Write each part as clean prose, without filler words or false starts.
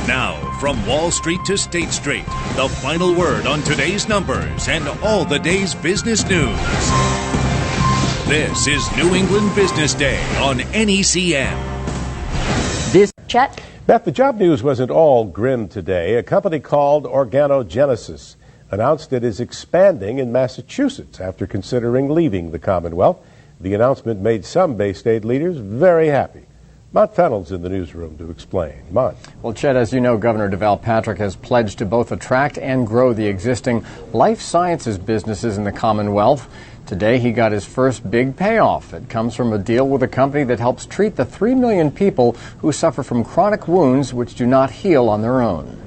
Now, from Wall Street to State Street, the final word on today's numbers and all the day's business news. This is New England Business Day on NECN. Chet? Beth, the job news wasn't all grim today. A company called Organogenesis announced it is expanding in Massachusetts after considering leaving the Commonwealth. The announcement made some Bay State leaders very happy. Mont Fennell's in the newsroom to explain. Mont. Well, Chet, as you know, Governor deVal Patrick has pledged to both attract and grow the existing life sciences businesses in the Commonwealth. Today, he got his first big payoff. It comes from a deal with a company that helps treat the 3 million people who suffer from chronic wounds which do not heal on their own.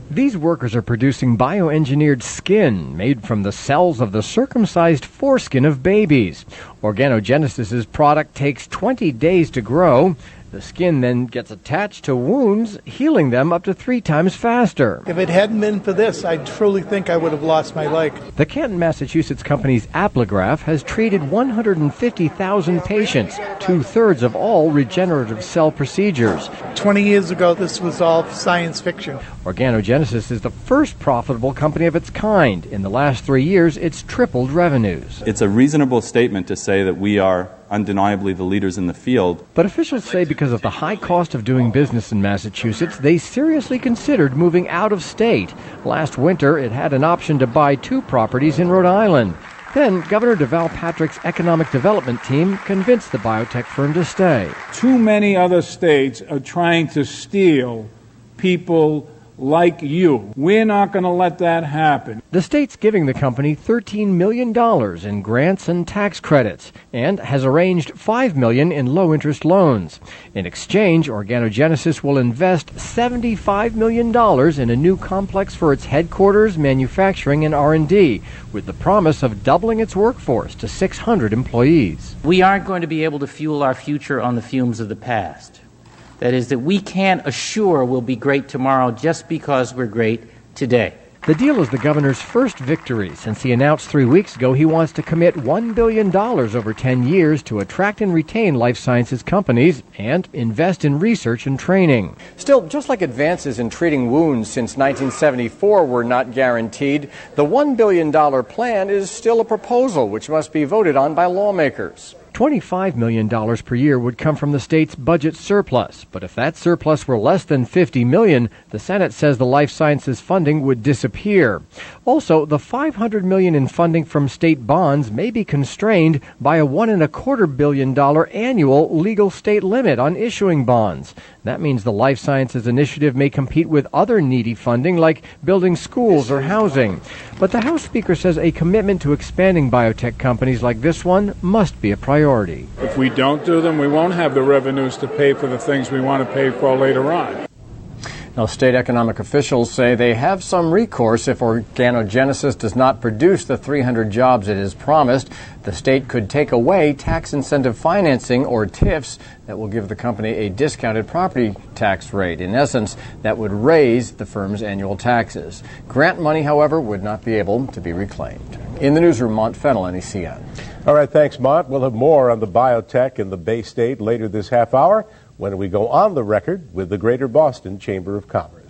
These workers are producing bioengineered skin made from the cells of the circumcised foreskin of babies. Organogenesis's product takes 20 days to grow. The skin then gets attached to wounds, healing them up to 3 times faster. If it hadn't been for this, I truly think I would have lost my leg. The Canton, Massachusetts company's Apligraph has treated 150,000 patients, 2/3 of all regenerative cell procedures. 20 years ago, this was all science fiction. Organogenesis is the first profitable company of its kind. In the last 3 years, it's tripled revenues. It's a reasonable statement to say that we are undeniably the leaders in the field. But officials say because of the high cost of doing business in Massachusetts, they seriously considered moving out of state. Last winter, it had an option to buy 2 properties in Rhode Island. Then, Governor deVal Patrick's economic development team convinced the biotech firm to stay. Too many other states are trying to steal people like you. We're not going to let that happen. The state's giving the company $13 million in grants and tax credits and has arranged $5 million in low-interest loans. In exchange, Organogenesis will invest $75 million in a new complex for its headquarters, manufacturing, and R&D, with the promise of doubling its workforce to 600 employees. We aren't going to be able to fuel our future on the fumes of the past. That is, that we can't assure we'll be great tomorrow just because we're great today. The deal is the governor's first victory since he announced 3 weeks ago he wants to commit $1 billion over 10 years to attract and retain life sciences companies and invest in research and training. Still, just like advances in treating wounds since 1974 were not guaranteed, the $1 billion plan is still a proposal which must be voted on by lawmakers. $25 million per year would come from the state's budget surplus. But if that surplus were less than $50 million, the Senate says the life sciences funding would disappear. Also, the $500 million in funding from state bonds may be constrained by a $1.25 billion annual legal state limit on issuing bonds. That means the life sciences initiative may compete with other needy funding like building schools or housing. But the House Speaker says a commitment to expanding biotech companies like this one must be a priority. If we don't do them, we won't have the revenues to pay for the things we want to pay for later on. Now, state economic officials say they have some recourse if Organogenesis does not produce the 300 jobs it has promised. The state could take away tax incentive financing, or TIFs, that will give the company a discounted property tax rate. In essence, that would raise the firm's annual taxes. Grant money, however, would not be able to be reclaimed. In the newsroom, Mont Fennell, NECN. All right, thanks, Mont. We'll have more on the biotech in the Bay State later this half hour when we go on the record with the Greater Boston Chamber of Commerce.